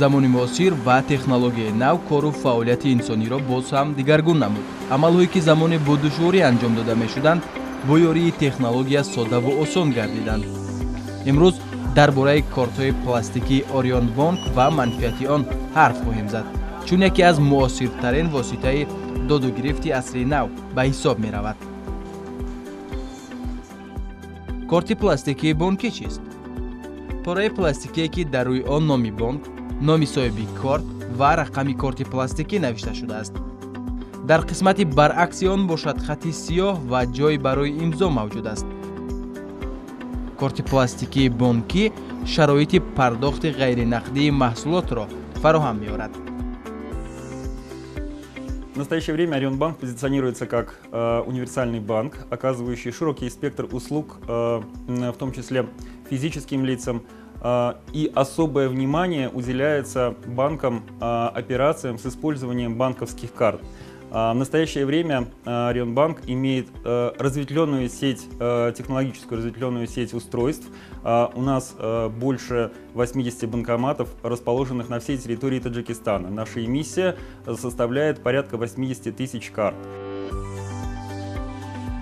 замони муосир ва технологияи нав кору фаъолияти инсониро боз ҳам дигаргун намуд. амалҳое ки замоне бо душворӣ анҷом дода мешуданд бо ёрии технология соддаву осон гардиданд. имрӯз дар бораи кортҳои пластикии Orion Bank ва манфиати он ҳарф хоҳем зад, чун яке аз муосиртарин воситаи додугирифти асри нав ба ҳисоб меравад. корти пластикии бонкӣ чист? пораи пластикие ки дар рӯи он номи бонк, номи соҳиби корт ва рақами корти пластикӣ навишта шудааст. дар қисмати баръакси он бошад хати сиёҳ ва ҷой барои имзо мавҷуд аст. корти пластикии бонкӣ шароити пардохти ғайринақдии маҳсулотро фароҳам меорад. В настоящее время Orion Bank позиционируется как универсальный банк, оказывающий широкий спектр услуг, в том числе физическим лицам, и особое внимание уделяется банкам операциям с использованием банковских карт. В настоящее время Orion Bank имеет разветвленную сеть, технологическую разветвленную сеть устройств. У нас больше 80 банкоматов, расположенных на всей территории Таджикистана. Наша эмиссия составляет порядка 80 тысяч карт.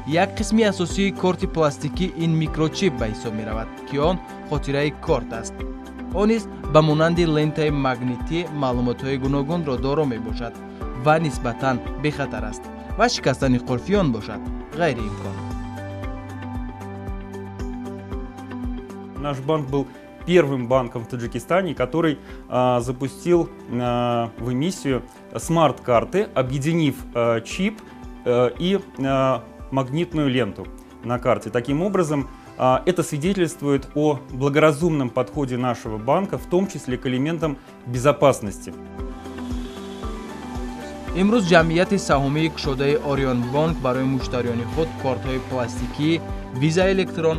як қисми асосии корти пластикӣ ин микрочип ба ҳисоб меравад ки он хотираи корт аст. он низ ба монанди лентаи магнитӣ маълумотҳои гуногунро доро мебошад ва нисбатан бехатар аст ва шикастани қулфи он бошад ғайриимкон. Наш банк был первым банком в Таджикистане, который запустил в эмиссию смарт-карты, объединив чип и магнитную ленту на карте. Таким образом, это свидетельствует о благоразумном подходе нашего банка, в том числе к элементам безопасности. имрӯз ҷамъияти саҳомии кушодаи Orion Bank барои муштариёни худ кортҳои пластикии Visa Electron,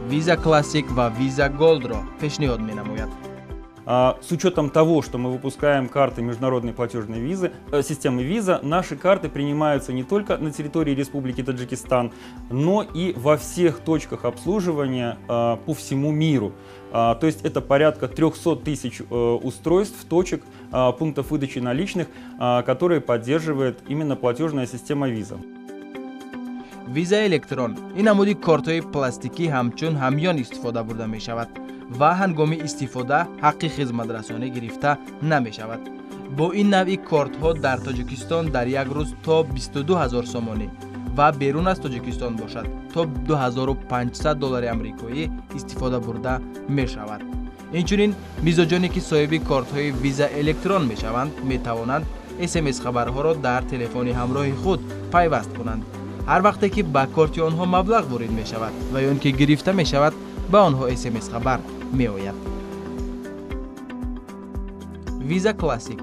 Visa Classic ва Visa Gold-ро пешниҳод менамояд. С учетом того, что мы выпускаем карты международной платежной системы Visa, наши карты принимаются не только на территории Республики Таджикистан, но и во всех точках обслуживания по всему миру. То есть это порядка 300 тысяч устройств, точек, пунктов выдачи наличных, которые поддерживает именно платежная система Visa. Visa Electron ин намуди кортҳои пластикӣ ҳамчун ҳамён истифода бурда мешавад ва ҳангоми истифода ҳаққи хизматрасонӣ гирифта намешавад. бо ин навъи кортҳо дар Тоҷикистон дар як рӯз то 22 000 сомонӣ ва берун аз Тоҷикистон бошад то $2500 амрикоӣ истифода бурда мешавад. инчунин мизоҷоне ки соҳиби кортҳои Visa Electron мешаванд, метавонанд SMS хабарҳоро дар телефони ҳамроҳи худ пайваст кунанд. ҳар вақте ки ба корти онҳо маблағ ворид мешавад ва ё он ки гирифта мешавад, ба онҳо SMS хабар меояд. Visa Classic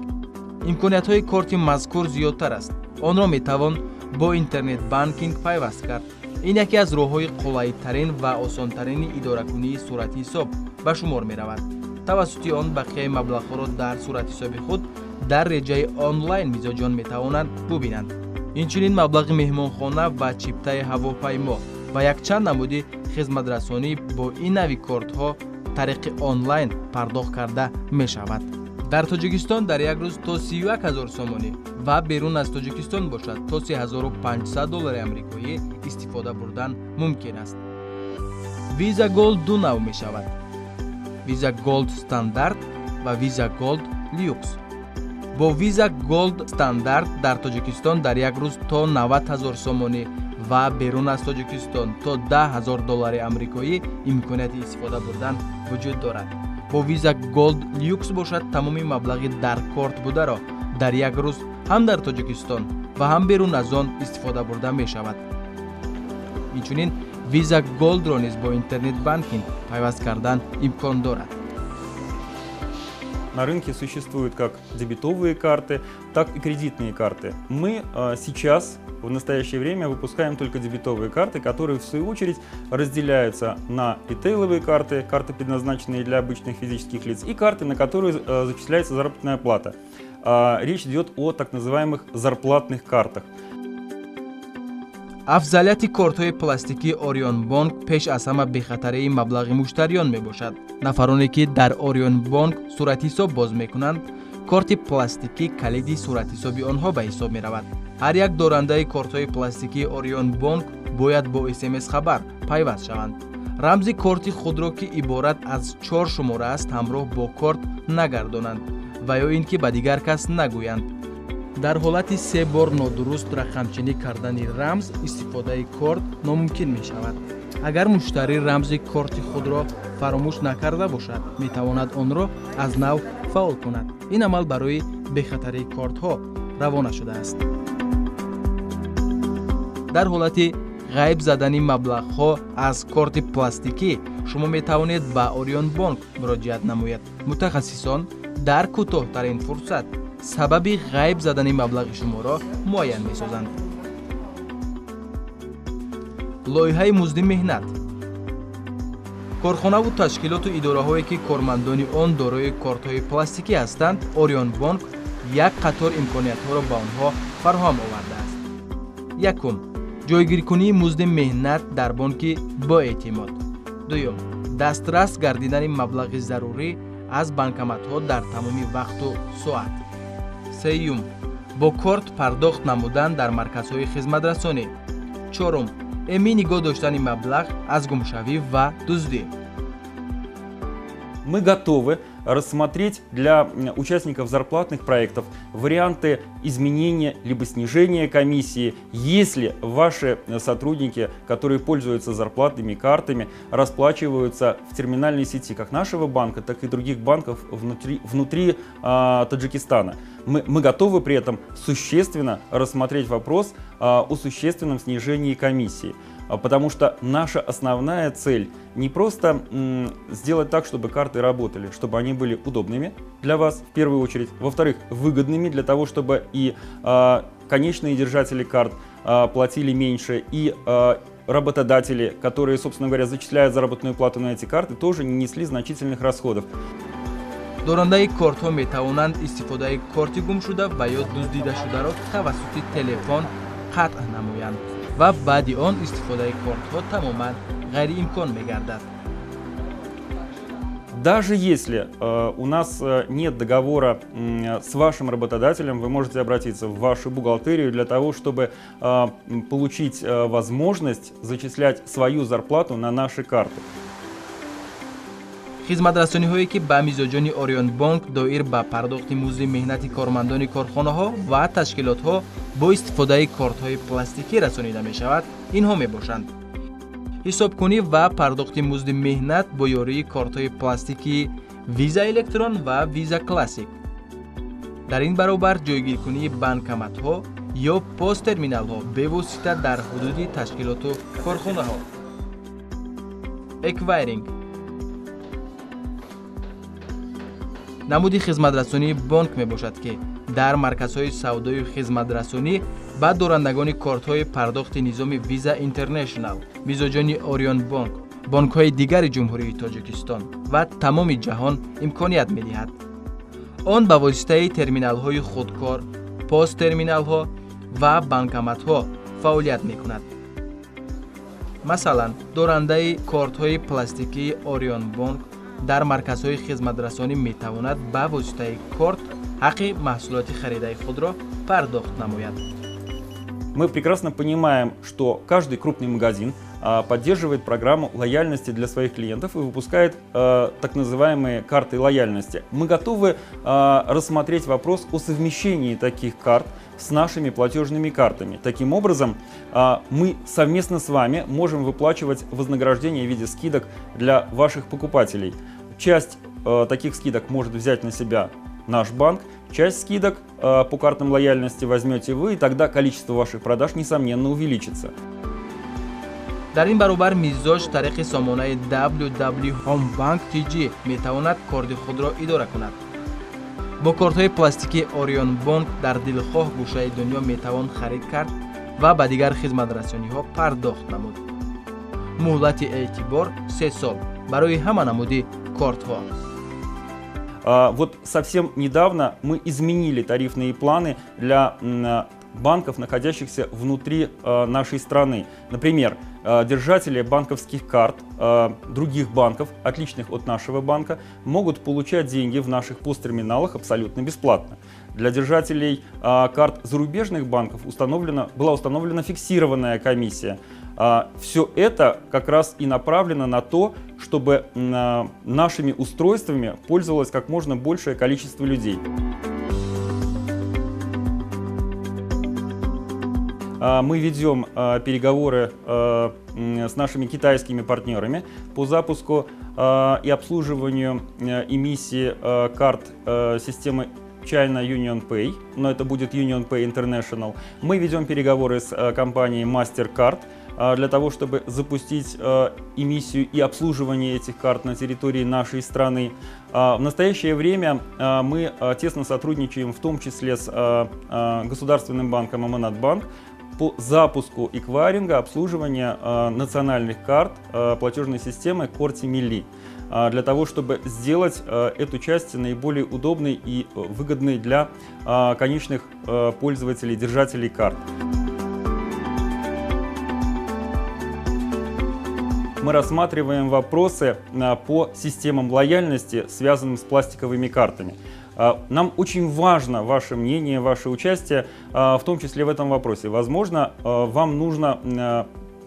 имкониятҳои корти мазкур зиёдтар аст. онро метавон бо интернет банкинг пайваст кард. ин яке аз роҳҳои қулайтарин ва осонтарини идоракунии суратҳисоб ба шумор меравад. тавассути он бақияи маблағҳоро дар суратҳисоби худ дар реҷаи онлайн мизоҷон метавонанд бубинанд. инчунин маблағи меҳмонхона ва чиптаи ҳавопаймо ва якчанд намуди хизматрасонӣ бо ин нави кортҳо тариқи онлайн пардохт карда мешавад. дар Тоҷикистон дар як рӯз то 31 000 сомонӣ ва берун аз Тоҷикистон бошад то $3500 амрикоӣ истифода бурдан мумкин аст. Visa Gold ду нав мешавад. Visa Gold стандарт ва Visa Gold Luxe. бо Visa Gold стандарт дар Тоҷикистон дар як рӯз то 90 000 сомонӣ ва берун аз Тоҷикистон то $10,000 амрикоӣ имконияти истифода бурдан вуҷуд дорад. бо Visa Gold Luxe бошад тамоми маблағи дар корт бударо дар як рӯз ҳам дар Тоҷикистон ва ҳам берун аз он истифода бурда мешавад. инчунин Visa Gold-ро низ бо интернет банкинг пайваст кардан имкон дорад. На рынке существуют как дебетовые карты, так и кредитные карты. Мы сейчас, в настоящее время, выпускаем только дебетовые карты, которые в свою очередь разделяются на ритейловые карты, карты, предназначенные для обычных физических лиц, и карты, на которые зачисляется заработная плата. Речь идет о так называемых зарплатных картах. афзалияти кортҳои пластикии Orion Bank пеш аз ҳама бехатарии маблағи муштариён мебошад. Нафароне ки дар Orion Bank суратҳисоб боз мекунанд, корти пластикӣ калиди суратҳисоби онҳо ба ҳисоб меравад. ҳар як дорандаи кортҳои пластикии Orion Bank бояд бо SMS хабар пайваст шаванд. рамзи корти худро ки иборат аз 4 шумора аст ҳамроҳ бо корт нагардонанд ва ё ин ки ба дигар кас нагӯянд. дар ҳолати 3 бор нодуруст рақамчинӣ кардани рамз истифодаи корт номумкин мешавад. агар муштарӣ рамзи корти худро фаромӯш накарда бошад, метавонад онро аз нав фаъол кунад. ин амал барои бехатарии кортҳо равона шудааст. дар ҳолати ғайб задани маблағҳо аз корти пластикӣ шумо метавонед ба Orion Bank муроҷиат намоед. мутахассисон дар кӯтоҳтарин фурсат сабаби ғайб задани маблағи шуморо муайян месозанд. лоиҳаи музди меҳнат. корхонаву ташкилоту идораҳое ки кормандони он дорои кортҳои пластикӣ ҳастанд, Orion Bank як қатор имкониятҳоро ба онҳо фароҳам овардааст. якум, ҷойгиркунии музди меҳнат дар бонки боэътимод. дуюм, дастрас гардидани маблағи зарурӣ аз банкоматҳо дар тамоми вақту соат. сеюм, бо корт пардохт намудан дар марказҳои хизматрасонӣ. чорум, эми нигоҳ доштани маблағ аз гумшавӣ ва дуздӣ. Мы готовы рассмотреть для участников зарплатных проектов варианты изменения либо снижения комиссии, если ваши сотрудники, которые пользуются зарплатными картами, расплачиваются в терминальной сети как нашего банка, так и других банков внутри Таджикистана. Мы готовы при этом существенно рассмотреть вопрос о существенном снижении комиссии. Потому что наша основная цель не просто сделать так, чтобы карты работали, чтобы они были удобными для вас в первую очередь, во-вторых, выгодными для того, чтобы и конечные держатели карт платили меньше, и работодатели, которые, собственно говоря, зачисляют заработную плату на эти карты, тоже не несли значительных расходов. дорандаи кортҳо метавонанд истифодаи корти гумшуда ва ё дуздидашударо тавассути телефон қатъ намоянд ва баъди он истифодаи кортҳо тамоман ғайриимкон мегардад. Даже если у нас нет договора с вашим работодателем, вы можете обратиться в вашу бухгалтерию для того, чтобы получить возможность зачислять свою зарплату на наши карты. хизматрасониҳое ки ба мизоҷони Orion Bank доир ба пардохти музди меҳнати кормандони корхонаҳо ва ташкилотҳо бо истифодаи кортҳои пластикӣ расонида мешавад, инҳо мебошанд: ҳисобкунӣ ва пардохти музди меҳнат бо ёрии кортҳои пластикии Visa Electron ва Visa Classic. дар ин баробар ҷойгиркунии банкоматҳо ё посттерминалҳо бевосита дар ҳудуди ташкилоту корхонаҳо. Acquiring намуди хизматрасонии банк мебошад ки дар марказҳои савдою хизматрасонӣ ба дорандагони кортҳои пардохти низоми Visa International, мизоҷони Orion Bank, банкҳои дигари ҷумҳурии Тоҷикистон ва тамоми ҷаҳон имконият медиҳад. он ба воситаи терминалҳои худкор, посттерминалҳо ва банкоматҳо фаъолият мекунад. масалан, дорандаи кортҳои пластикии Orion Bank дар марказҳои хизматрасонӣ метавонад ба воситаи корт ҳаққи маҳсулоти харидаи худро пардохт намояд. Мы прекрасно понимаем, что каждый крупный магазин поддерживает программу лояльности для своих клиентов и выпускает так называемые карты лояльности. Мы готовы рассмотреть вопрос о совмещении таких карт с нашими платежными картами. Таким образом, мы совместно с вами можем выплачивать вознаграждение в виде скидок для ваших покупателей. Часть таких скидок может взять на себя наш банк, часть скидок по картам лояльности возьмете вы, и тогда количество ваших продаж, несомненно, увеличится. дар ин баробар мизоҷ тариқи сомонаи WW Home Bank TG метавонад корти худро идора кунад. бо кортҳои пластикии Orion Bank дар дилхоҳ гӯшаи дунё метавон харид кард ва ба дигар хизматрасониҳо пардохт намуд. муҳлати эътибор 3 сол барои ҳама намуди кортҳо. Вот совсем недавно мы изменили тарифные планы для банков, находящихся внутри нашей страны. Например, держатели банковских карт других банков, отличных от нашего банка, могут получать деньги в наших посттерминалах абсолютно бесплатно. Для держателей карт зарубежных банков была установлена фиксированная комиссия. Все это как раз и направлено на то, чтобы нашими устройствами пользовалось как можно большее количество людей. Мы ведем переговоры с нашими китайскими партнерами по запуску и обслуживанию эмиссии карт системы China UnionPay, но это будет UnionPay International. Мы ведем переговоры с компанией MasterCard для того, чтобы запустить эмиссию и обслуживание этих карт на территории нашей страны. В настоящее время мы тесно сотрудничаем в том числе с государственным банком Аманат-банк по запуску эквайринга, обслуживания национальных карт платежной системы Корти Милли, для того, чтобы сделать эту часть наиболее удобной и выгодной для конечных пользователей, держателей карт. Мы рассматриваем вопросы по системам лояльности, связанным с пластиковыми картами. Нам очень важно ваше мнение, ваше участие, в том числе в этом вопросе. Возможно, вам нужны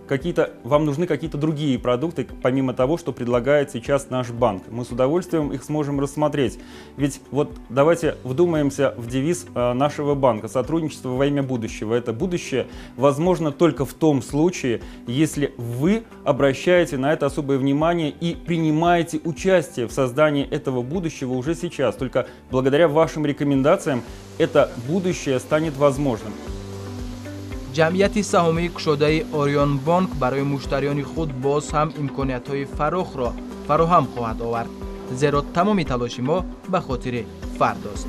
какие-то другие продукты, помимо того, что предлагает сейчас наш банк. Мы с удовольствием их сможем рассмотреть. Ведь вот давайте вдумаемся в девиз нашего банка: сотрудничество во имя будущего. Это будущее возможно только в том случае, если вы обращаете на это особое внимание и принимаете участие в создании этого будущего уже сейчас. Только благодаря вашим рекомендациям это будущее станет возможным. ҷамъияти саҳомии кушодаи Орион банк барои муштариёни худ боз ҳам имкониятҳои фарохро фароҳам хоҳад овард, зеро тамоми талоши мо ба хотири фардост.